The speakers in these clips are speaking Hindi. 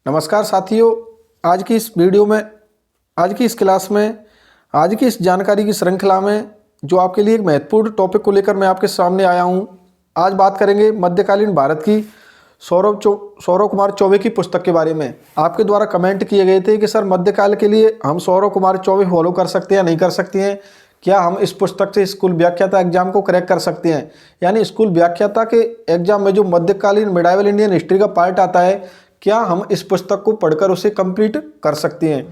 नमस्कार साथियों। आज की इस वीडियो में, आज की इस क्लास में, आज की इस जानकारी की श्रृंखला में जो आपके लिए एक महत्वपूर्ण टॉपिक को लेकर मैं आपके सामने आया हूं। आज बात करेंगे मध्यकालीन भारत की सौरव कुमार चौबे की पुस्तक के बारे में। आपके द्वारा कमेंट किए गए थे कि सर मध्यकाल के लिए हम सौरव कुमार चौबे फॉलो कर सकते हैं, नहीं कर सकते हैं, क्या हम इस पुस्तक से स्कूल व्याख्याता एग्जाम को क्रैक कर सकते हैं। यानी स्कूल व्याख्याता के एग्जाम में जो मध्यकालीन मिडाइवल इंडियन हिस्ट्री का पार्ट आता है, क्या हम इस पुस्तक को पढ़कर उसे कंप्लीट कर सकते हैं।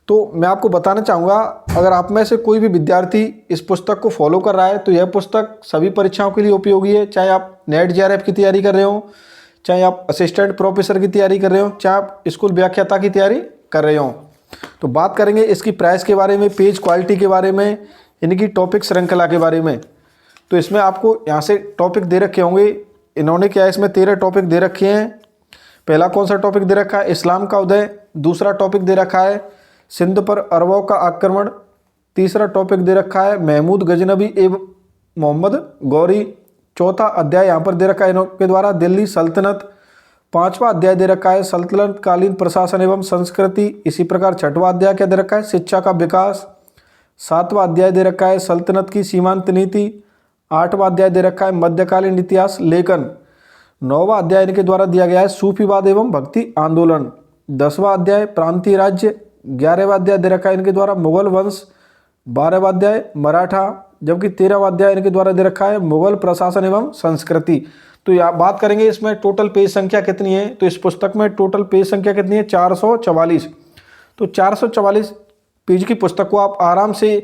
तो मैं आपको बताना चाहूँगा, अगर आप में से कोई भी विद्यार्थी इस पुस्तक को फॉलो कर रहा है तो यह पुस्तक सभी परीक्षाओं के लिए उपयोगी है। चाहे आप नेट जेआरएफ की तैयारी कर रहे हो, चाहे आप असिस्टेंट प्रोफेसर की तैयारी कर रहे हो, चाहे आप स्कूल व्याख्याता की तैयारी कर रहे हो। तो बात करेंगे इसकी प्राइस के बारे में, पेज क्वालिटी के बारे में, इनकी टॉपिक श्रृंखला के बारे में। तो इसमें आपको यहाँ से टॉपिक दे रखे होंगे। इन्होंने क्या है, इसमें 13 टॉपिक दे रखे हैं। पहला कौन सा टॉपिक दे रखा है, इस्लाम का उदय। दूसरा टॉपिक दे रखा है सिंध पर अरबों का आक्रमण। तीसरा टॉपिक दे रखा है महमूद गजनबी एवं मोहम्मद गौरी। चौथा अध्याय यहाँ पर दे रखा है इनके द्वारा दिल्ली सल्तनत। पांचवा अध्याय दे रखा है सल्तनत कालीन प्रशासन एवं संस्कृति। इसी प्रकार छठवां अध्याय क्या दे रखा है, शिक्षा का विकास। सातवां अध्याय दे रखा है सल्तनत की सीमांत नीति। आठवां अध्याय दे रखा है मध्यकालीन इतिहास लेखन। नौवां अध्याय इनके द्वारा दिया गया है सूफीवाद एवं भक्ति आंदोलन। 10वां अध्याय प्रांतीय राज्य। 11वां अध्याय दे रखा है इनके द्वारा मुगल वंश। 12वां अध्याय मराठा, जबकि 13वां अध्याय इनके द्वारा दे रखा है मुगल प्रशासन एवं संस्कृति। तो यहाँ बात करेंगे इसमें टोटल पेज संख्या कितनी है। तो इस पुस्तक में टोटल पेज संख्या कितनी है, 444। तो 444 पेज की पुस्तक को आप आराम से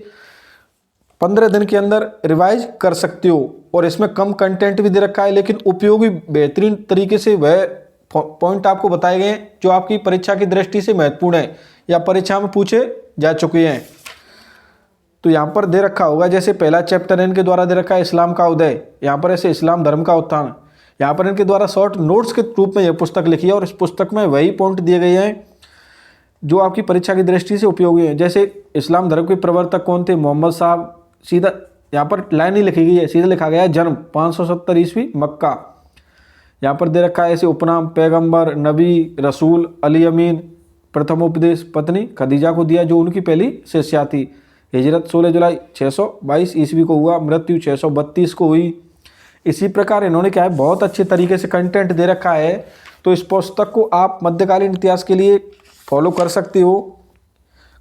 15 दिन के अंदर रिवाइज कर सकते हो। और इसमें कम कंटेंट भी दे रखा है, लेकिन उपयोगी बेहतरीन तरीके से वह पॉइंट आपको बताए गए हैं जो आपकी परीक्षा की दृष्टि से महत्वपूर्ण है या परीक्षा में पूछे जा चुके हैं। तो यहाँ पर दे रखा होगा, जैसे पहला चैप्टर इनके द्वारा दे रखा है इस्लाम का उदय। यहाँ पर ऐसे इस्लाम धर्म का उत्थान। यहाँ पर इनके द्वारा शॉर्ट नोट्स के रूप में यह पुस्तक लिखी है और इस पुस्तक में वही पॉइंट दिए गए हैं जो आपकी परीक्षा की दृष्टि से उपयोगी है। जैसे इस्लाम धर्म के प्रवर्तक कौन थे, मोहम्मद साहब। सीधा यहाँ पर लाइन ही लिखी गई है, सीधा लिखा गया है जन्म 570 ईस्वी मक्का। यहाँ पर दे रखा है ऐसे उपनाम पैगंबर, नबी, रसूल, अली अमीन। प्रथम उपदेश पत्नी खदीजा को दिया जो उनकी पहली शिष्या थी। हिजरत 16 जुलाई 622 ईस्वी को हुआ, मृत्यु 632 को हुई। इसी प्रकार इन्होंने क्या है, बहुत अच्छे तरीके से कंटेंट दे रखा है। तो इस पुस्तक को आप मध्यकालीन इतिहास के लिए फॉलो कर सकते हो।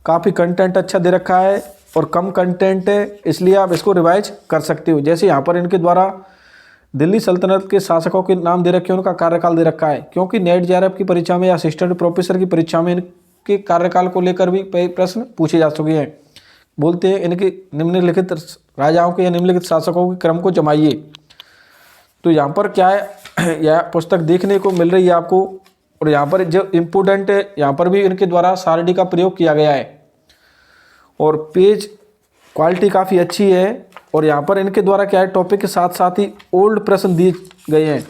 काफ़ी कंटेंट अच्छा दे रखा है और कम कंटेंट है, इसलिए आप इसको रिवाइज कर सकते हो। जैसे यहाँ पर इनके द्वारा दिल्ली सल्तनत के शासकों के नाम दे रखे हैं, उनका कार्यकाल दे रखा है, क्योंकि नेट जेआरएफ की परीक्षा में या असिस्टेंट प्रोफेसर की परीक्षा में इनके कार्यकाल को लेकर भी प्रश्न पूछे जा चुके हैं। बोलते हैं इनके निम्नलिखित राजाओं के या निम्नलिखित शासकों के क्रम को जमाइए। तो यहाँ पर क्या है, यह पुस्तक देखने को मिल रही है आपको। और यहाँ पर जो इम्पोर्टेंट है, यहाँ पर भी इनके द्वारा सारणी का प्रयोग किया गया है और पेज क्वालिटी काफ़ी अच्छी है। और यहाँ पर इनके द्वारा क्या है, टॉपिक के साथ साथ ही ओल्ड प्रश्न दिए गए हैं।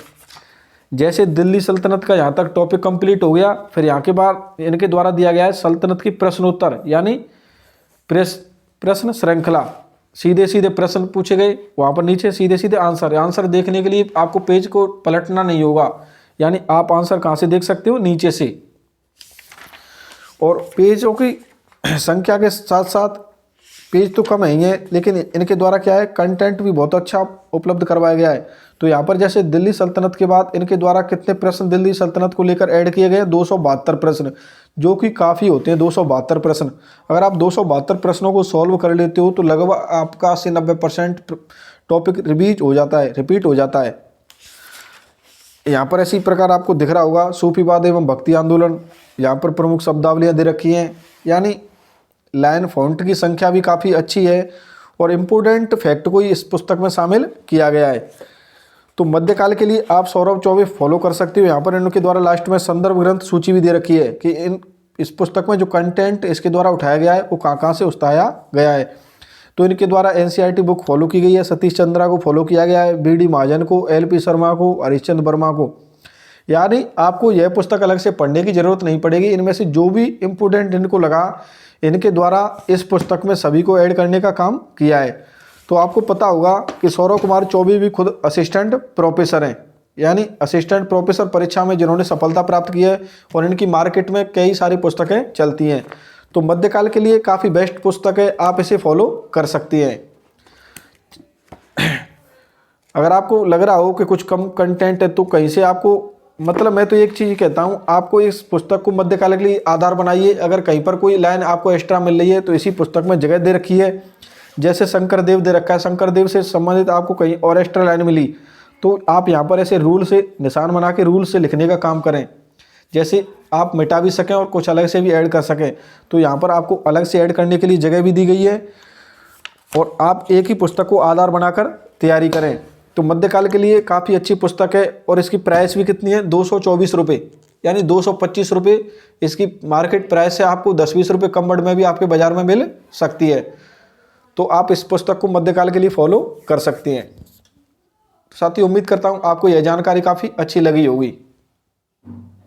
जैसे दिल्ली सल्तनत का यहाँ तक टॉपिक कंप्लीट हो गया, फिर यहाँ के बाद इनके द्वारा दिया गया है सल्तनत की प्रश्नोत्तर यानी प्रश्न श्रृंखला। सीधे सीधे प्रश्न पूछे गए, वहाँ पर नीचे सीधे सीधे आंसर देखने के लिए आपको पेज को पलटना नहीं होगा, यानी आप आंसर कहाँ से देख सकते हो, नीचे से। और पेजों की संख्या के साथ साथ पेज तो कम है, लेकिन इनके द्वारा क्या है, कंटेंट भी बहुत अच्छा उपलब्ध करवाया गया है। तो यहाँ पर जैसे दिल्ली सल्तनत के बाद इनके द्वारा कितने प्रश्न दिल्ली सल्तनत को लेकर ऐड किए गए, 272 प्रश्न, जो कि काफ़ी होते हैं 272 प्रश्न। अगर आप 272 प्रश्नों को सॉल्व कर लेते हो तो लगभग आपका 80-90% टॉपिक रिपीट हो जाता है। यहाँ पर इसी प्रकार आपको दिख रहा होगा सूफीवाद एवं भक्ति आंदोलन। यहाँ पर प्रमुख शब्दावलियाँ दे रखी हैं, यानी लाइन फॉन्ट की संख्या भी काफ़ी अच्छी है और इम्पोर्टेंट फैक्ट को इस पुस्तक में शामिल किया गया है। तो मध्यकाल के लिए आप सौरव चौबे फॉलो कर सकते हो। यहाँ पर इनके द्वारा लास्ट में संदर्भ ग्रंथ सूची भी दे रखी है कि इस पुस्तक में जो कंटेंट इसके द्वारा उठाया गया है वो कहाँ से उठाया गया है। तो इनके द्वारा एनसीईआरटी बुक फॉलो की गई है, सतीश चंद्रा को फॉलो किया गया है, बीडी महाजन को, एलपी शर्मा को, हरिश्चंद्र वर्मा को। यानी आपको यह पुस्तक अलग से पढ़ने की जरूरत नहीं पड़ेगी। इनमें से जो भी इम्पोर्टेंट इनको लगा, इनके द्वारा इस पुस्तक में सभी को ऐड करने का काम किया है। तो आपको पता होगा कि सौरव कुमार चौबे भी खुद असिस्टेंट प्रोफेसर हैं। यानी असिस्टेंट प्रोफेसर परीक्षा में जिन्होंने सफलता प्राप्त की है, और इनकी मार्केट में कई सारी पुस्तकें चलती हैं। तो मध्यकाल के लिए काफ़ी बेस्ट पुस्तक है, आप इसे फॉलो कर सकती हैं। अगर आपको लग रहा हो कि कुछ कम कंटेंट है तो कहीं से आपको, मतलब मैं तो एक चीज़ कहता हूँ, आपको इस पुस्तक को मध्यकाल के लिए आधार बनाइए। अगर कहीं पर कोई लाइन आपको एक्स्ट्रा मिल रही है तो इसी पुस्तक में जगह दे रखी है। जैसे शंकरदेव दे रखा है, शंकरदेव से संबंधित आपको कहीं और एक्स्ट्रा लाइन मिली तो आप यहाँ पर ऐसे रूल से निशान बना के रूल से लिखने का काम करें, जैसे आप मिटा भी सकें और कुछ अलग से भी ऐड कर सकें। तो यहाँ पर आपको अलग से ऐड करने के लिए जगह भी दी गई है, और आप एक ही पुस्तक को आधार बनाकर तैयारी करें। तो मध्यकाल के लिए काफ़ी अच्छी पुस्तक है, और इसकी प्राइस भी कितनी है, 224 रुपये, यानी 225 रुपये इसकी मार्केट प्राइस है। आपको 10-20 रुपये कम बड़ में भी आपके बाज़ार में मिल सकती है। तो आप इस पुस्तक को मध्यकाल के लिए फॉलो कर सकती हैं। साथ ही उम्मीद करता हूँ आपको यह जानकारी काफ़ी अच्छी लगी होगी।